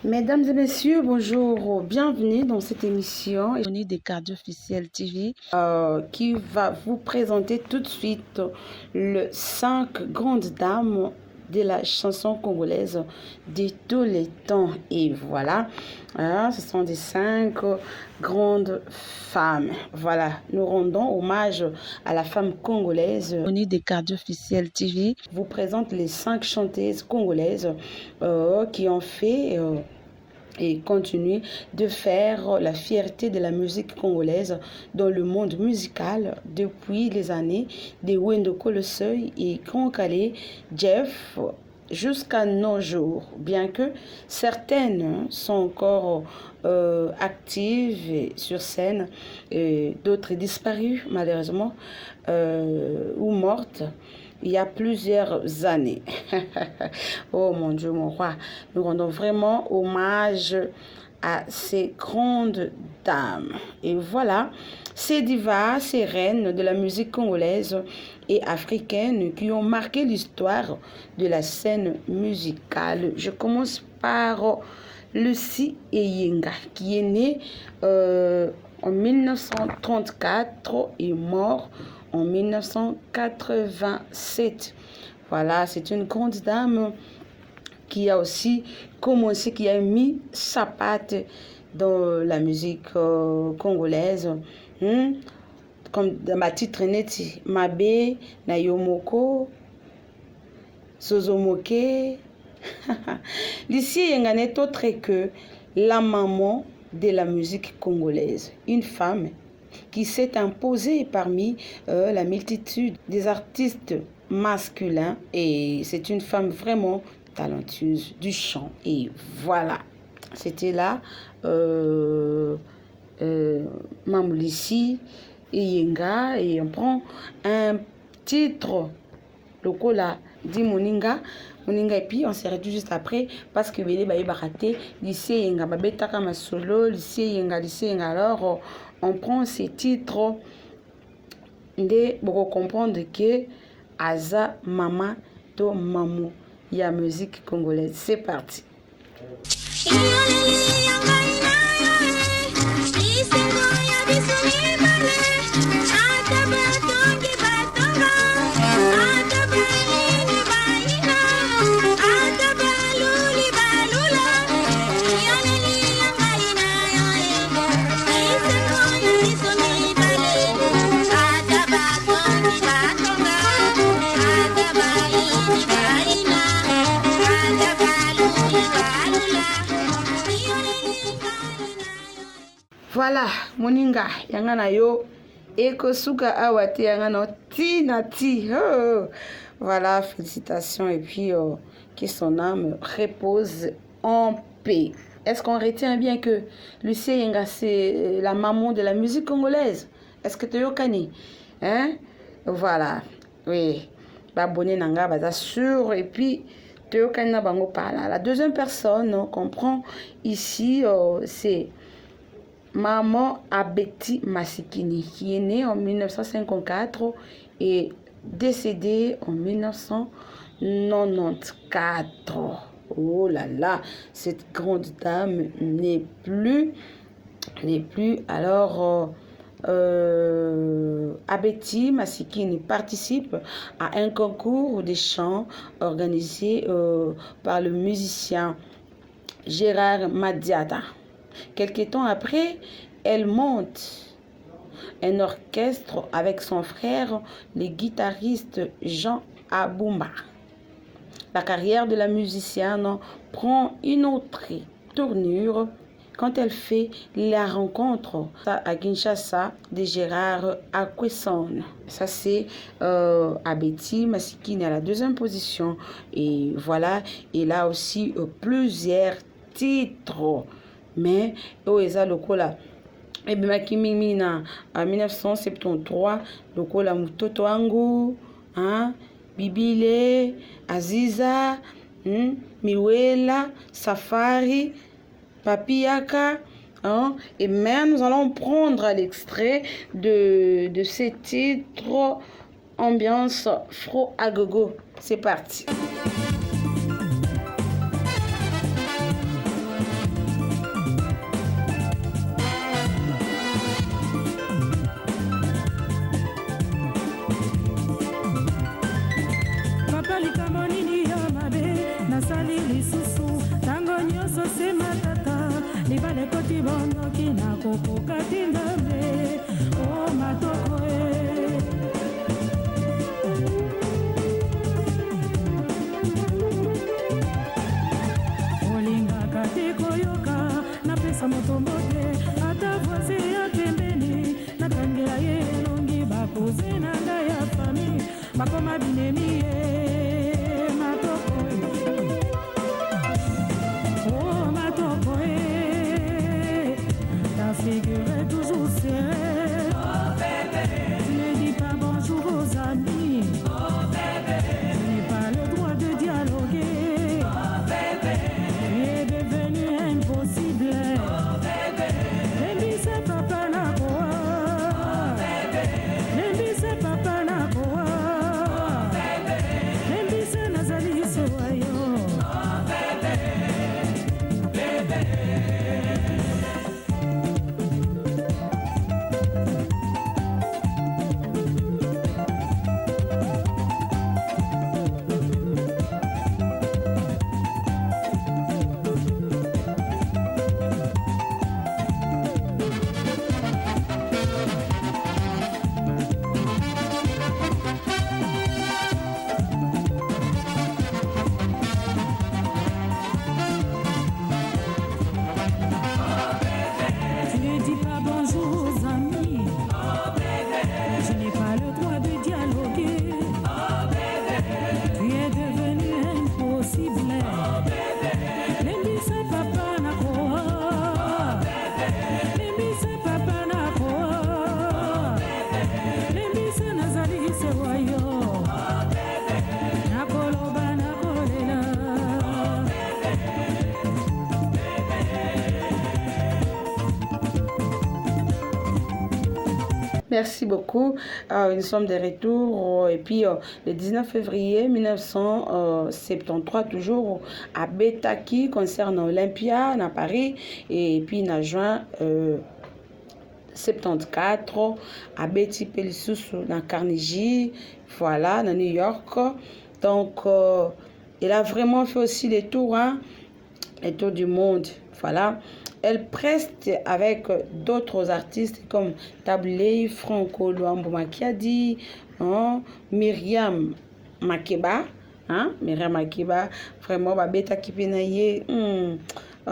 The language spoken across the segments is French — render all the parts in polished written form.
Mesdames et messieurs, bonjour, bienvenue dans cette émission des Cardio Officiel TV qui va vous présenter tout de suite les 5 grandes dames de la chanson congolaise de tous les temps. Et voilà, ce sont des 5 grandes femmes. Voilà, nous rendons hommage à la femme congolaise. Des Cardio Officiel TV vous présente les 5 chanteuses congolaises qui ont fait et continuent de faire la fierté de la musique congolaise dans le monde musical depuis les années de Wendo Coloseuil et Grand Calais, Jeff, jusqu'à nos jours. Bien que certaines sont encore actives sur scène, et d'autres disparues malheureusement ou mortes il y a plusieurs années. Oh mon Dieu, mon roi, nous rendons vraiment hommage à ces grandes dames. Et voilà, ces divas, ces reines de la musique congolaise et africaine qui ont marqué l'histoire de la scène musicale. Je commence par Lucie Eyenga, qui est née en 1934 et mort en 1987. Voilà, c'est une grande dame qui a aussi commencé, qui a mis sa patte dans la musique congolaise. Comme dans ma titre neti, Mabe, Nayomoko, Sozomoke. Lucie Eyenga n'est autre que la maman de la musique congolaise. Une femme qui s'est imposée parmi la multitude des artistes masculins. Et c'est une femme vraiment talentueuse du chant. Et voilà, c'était là Mamoulissi Eyenga. Et on prend un titre, le cola dit Moninga. Et puis on s'est réduit juste après parce que Bélé Baye Baraté, Lycée Yenga, Babetaka Masolo, Lycée Yenga. Alors on prend ces titres pour comprendre que Aza Mama to Mamou, il y a musique congolaise. C'est parti. Voilà, Moninga, yangana yo, ekosuka awate yangana tinati. Oh. Voilà, félicitations et puis que son âme repose en paix. Est-ce qu'on retient bien que Lucie Yenga, c'est la maman de la musique congolaise? Est-ce que tu es au cani? Hein? Voilà, oui. Babone nanga, baza sûr. Et puis, tu es au cani na bango pala. La deuxième personne qu'on prend ici, c'est Maman Abeti Masikini, qui est née en 1954 et décédée en 1994. Oh là là, cette grande dame n'est plus. Alors, Abeti Masikini participe à un concours de chant organisé par le musicien Gérard Madiata. Quelque temps après, elle monte un orchestre avec son frère, le guitariste Jean Aboumba. La carrière de la musicienne prend une autre tournure quand elle fait la rencontre à Kinshasa de Gérard Akwesson. Ça, c'est Abeti Masikini à la deuxième position. Et voilà, il a aussi plusieurs titres. Mais eza lokola ebimaki mingi na 1973 lokola Mutoto wangu, Bibile, Aziza, Miwela, Safari, Papiaka. Et même nous allons prendre l'extrait de ces titres ambiance fro agogo. C'est parti. Merci beaucoup. Nous sommes de retour. Et puis, le 19 février 1973, toujours à Betaki, concerne Olympia, à Paris. Et puis, en juin 74, à Betty Pelissus, dans Carnegie, voilà, dans New York. Donc, il a vraiment fait aussi les tours du monde. Voilà. Elle preste avec d'autres artistes comme Tablé, Franco Luambo Makiadi, Myriam Makeba. Myriam Makeba, vraiment, Babeta Kipinaye. Oh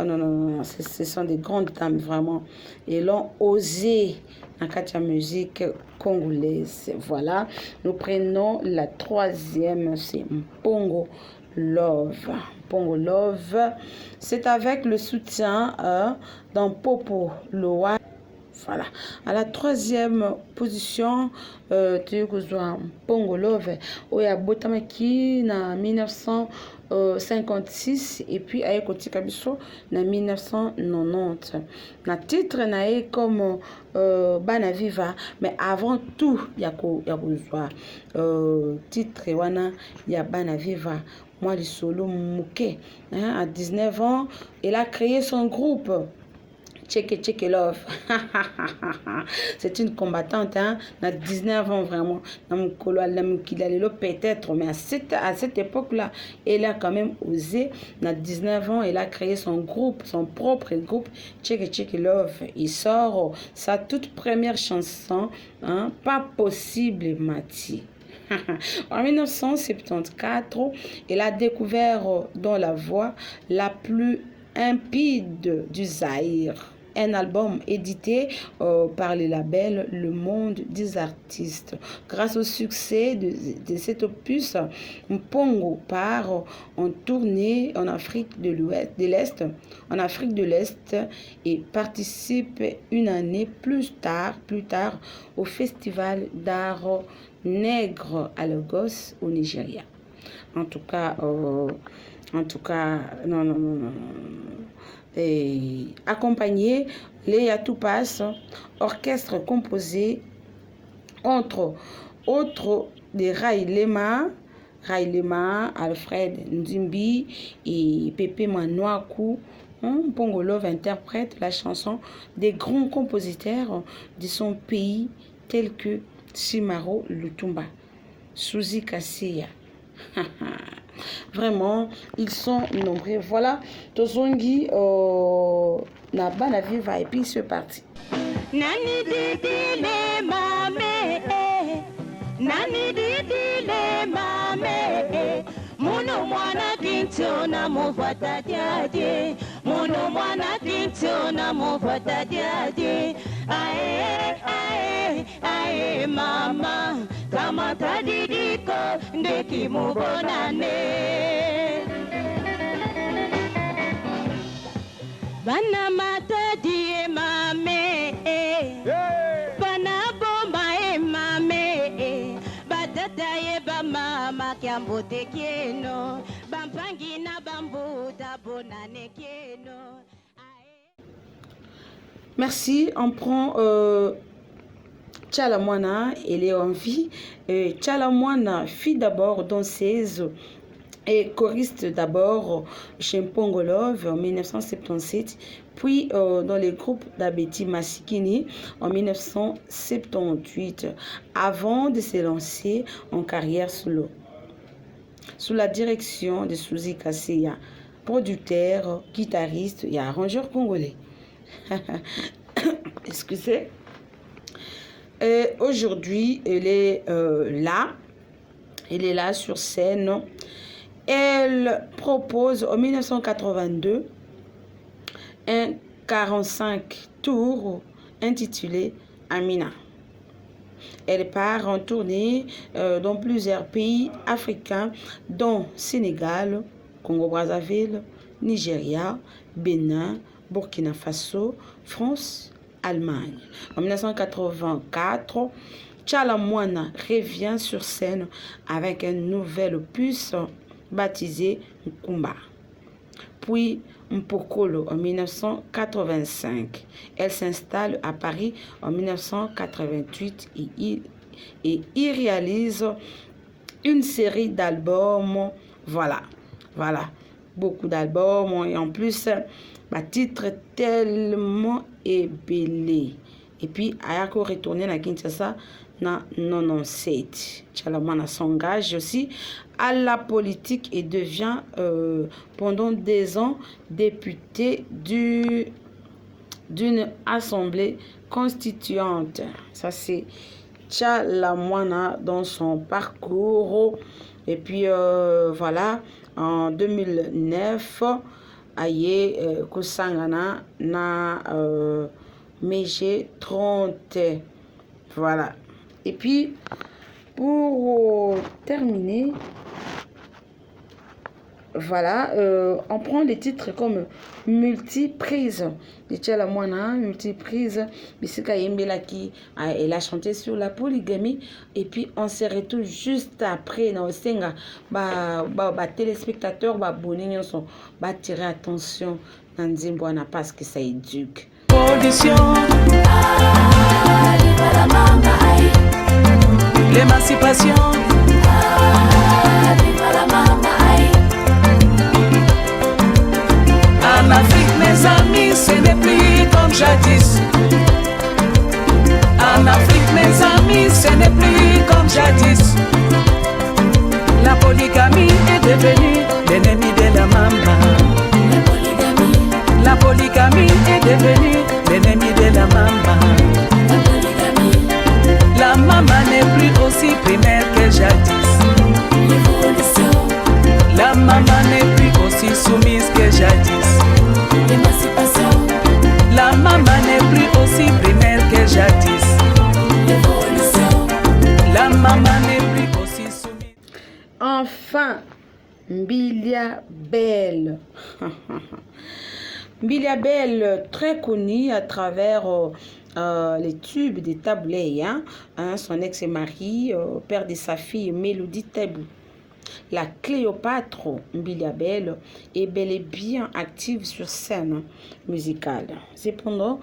non, non, non, ce sont des grandes dames, vraiment. Et l'ont osé dans la musique congolaise. Voilà. Nous prenons la troisième, c'est Mpongo Love. Mpongo Love, c'est avec le soutien d'un Popo Loa. Voilà. À la troisième position, tu as Mpongo Love, Oya Botamaki en 1956 et puis à Ekoti Kabiso en 1990. Le titre n'est comme Bana Viva, mais avant tout, il y a titre wana ya Bana Viva. Moi, le solo Mouké, à 19 ans, il a créé son groupe. Check Love. C'est une combattante, à 19 ans vraiment. Peut-être, mais à cette époque-là, elle a quand même osé. À 19 ans, elle a créé son groupe, son propre groupe, Check Love. Il sort sa toute première chanson, Pas possible, Mati. En 1974, il a découvert dans la voix la plus limpide du Zaïre, un album édité par le label Le Monde des Artistes. Grâce au succès de cet opus, Mpongo part en tournée en Afrique de l'Est, et participe une année plus tard au Festival d'art nègre à Lagos au Nigeria. En tout cas, non. Et accompagné Léa Toupas, orchestre composé entre autres de Railema, Alfred Nzimbi et Pepe Manouakou. Mpongo Love interprète la chanson des grands compositeurs de son pays tels que Simaro Lutumba, Suzy Kasseya, Vraiment, ils sont nombreux. Voilà, Tozongi, na bana viva et puis c'est parti. Nani didile mame, nani didile mame, muno mwana kinto na muvata diade, muno mwana kinto na muvata diade. Ae, ae, ae mama, kama tadidiko ndeki mubonane. Bana mata die mame, bana bomba e mame, batata ye ba mama kiambote kieno, bampangi na bambuta bonane kieno. Merci, on prend Tchalamwana, elle est en vie. Tchalamwana, fille d'abord danseuse et choriste d'abord chez Mpongolov en 1977, puis dans les groupes d'Abeti Masikini en 1978, avant de se lancer en carrière solo. Sous la direction de Suzy Kasseya, producteur, guitariste et arrangeur congolais. Excusez. Aujourd'hui, elle est là. Elle est là sur scène. Elle propose en 1982 un 45 tours intitulé Amina. Elle part en tournée dans plusieurs pays africains, dont Sénégal, Congo-Brazzaville, Nigeria, Bénin, Burkina Faso, France, Allemagne. En 1984, Tchalamwana revient sur scène avec un nouvel opus baptisé Nkumba. Puis Mpokolo en 1985. Elle s'installe à Paris en 1988 et y réalise une série d'albums. Voilà, beaucoup d'albums et en plus, titre tellement ébélé. Et puis, Ayako retourné à Kinshasa en 1997. Tchalamwana s'engage aussi à la politique et devient pendant 2 ans député d'une assemblée constituante. Ça, c'est Tchalamwana dans son parcours. Et puis, voilà, en 2009, Aye Kusangana na Meje 30. Voilà. Et puis, pour terminer, voilà, on prend des titres comme Multiprise de Tchalamwana, Multiprise, Bisika Yembelaki, elle a chanté sur la polygamie. Et puis, on se retrouve juste après, dans le Senga, téléspectateurs, bonnes sont, tirer attention, dans Zimbabwe, parce que ça éduque. L'émancipation. En Afrique, mes amis, ce n'est plus comme jadis. En Afrique, mes amis, ce n'est plus comme jadis. La polygamie est devenue l'ennemi de la maman. La polygamie est devenue l'ennemi de la maman. La maman n'est plus aussi primaire que jadis. La maman n'est plus aussi soumise que jadis. La maman n'est plus aussi primaire que jadis. La maman n'est plus aussi soumise. Enfin, Mbilia Bel. Mbilia Bel, très connue à travers les tubes des tablets. Son ex-mari, père de sa fille, Mélodie Tebou. La Cléopâtre Mbilia Bel est bel et bien active sur scène musicale. Cependant,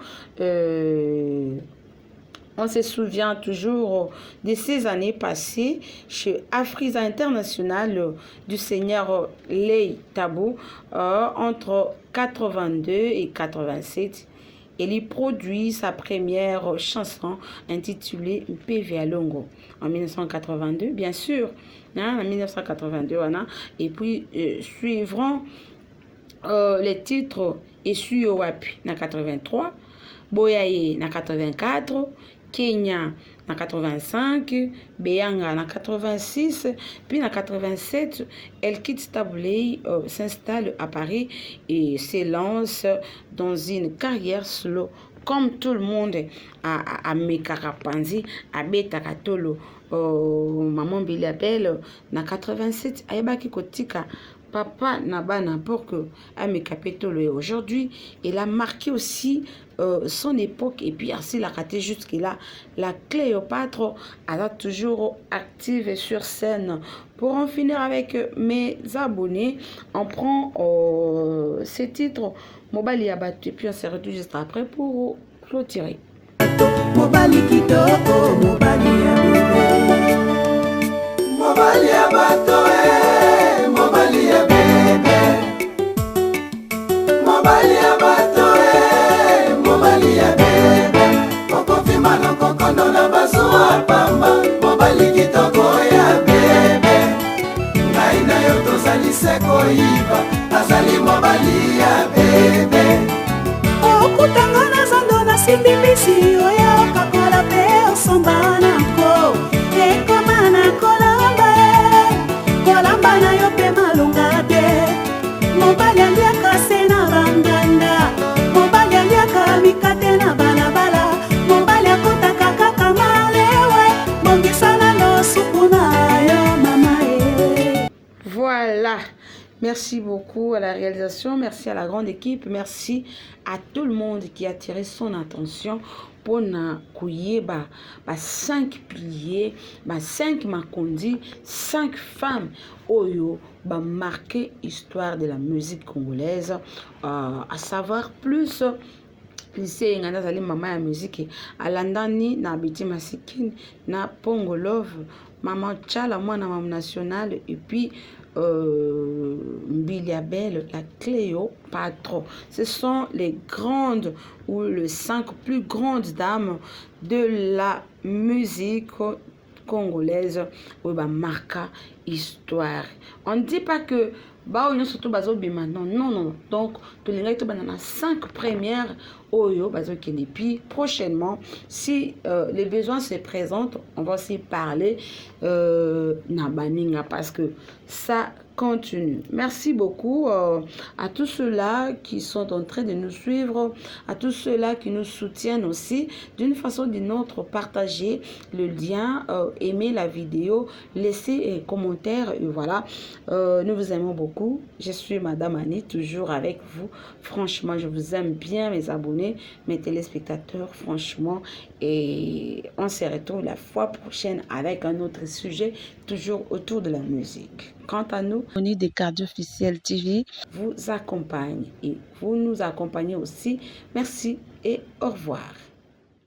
on se souvient toujours de ces années passées chez Afrisa International du seigneur Lei Tabou entre 82 et 87. Elle y produit sa première chanson intitulée PV Alongo en 1982, bien sûr, hein, en 1982, voilà. Et puis suivront les titres Essu Wapi en 83, Boyaye en 84, Kenya en 85, Beyanga en 86, puis en 87, elle quitte Taboulé, s'installe à Paris et s'élance dans une carrière solo. Comme tout le monde à Mekarapanzi, à Beta Katolo, Maman Biliabel, en 87, Ayabaki Kotika, Papa Nabana pour que Amekapetolo et aujourd'hui, il a marqué aussi son époque et puis ainsi la raté jusque-là. La Cléopâtre, elle est toujours active sur scène. Pour en finir avec mes abonnés, on prend ces titres Mobali Abatou et puis on se retrouve juste après pour clôturer. Mobali Kitoko, Mobali Abebe, Mobali Abatoe, Mobali Abebe, Mobali Abatoe, Mobali Abebe, Okofi Maloko Kondo na Basua Pamba, Mobali Kitoko ya Bebe, Naina Yoto Zali Seko Iba, Azali Mobali Abebe, Okutanga na Zando na Simbimisi, Oya Kakola Pe Osomba na Ko, Ekoma na Kolamba, Kolamba na Yope Malunga de, Mobali Aliaka Sena Banganda, Mobali Aliaka Mikate na Balabala, Mobali Akota Kaka Malewe, Bongisana no Supuna yo mama e. Voilà. Merci beaucoup à la réalisation, merci à la grande équipe, merci à tout le monde qui a attiré son attention pour na couiller 5 piliers, 5 makondi, 5 femmes oyo marqué histoire de la musique congolaise, à savoir plus lycée ngana zali mama ya musique alandani na Biti Masikini na Pongo Love, Maman Tchala mwana mam national et puis Mbiliabel, la Cléopâtre. Ce sont les grandes ou les 5 plus grandes dames de la musique congolaise où marqué histoire. On ne dit pas que surtout non. Donc tous les 5 premières oyo et puis prochainement si les besoins se présentent, on va aussi parler nabaninga parce que ça continue. Merci beaucoup à tous ceux-là qui sont en train de nous suivre, à tous ceux-là qui nous soutiennent aussi d'une façon ou d'une autre. Partagez le lien, aimez la vidéo, laissez un commentaire et voilà. Nous vous aimons beaucoup. Je suis Madame Annie, toujours avec vous. Franchement, je vous aime bien, mes abonnés, mes téléspectateurs, franchement. Et on se retrouve la fois prochaine avec un autre sujet, toujours autour de la musique. Quant à nous, on est des Cardio Officiel TV, vous accompagne et vous nous accompagnez aussi. Merci et au revoir.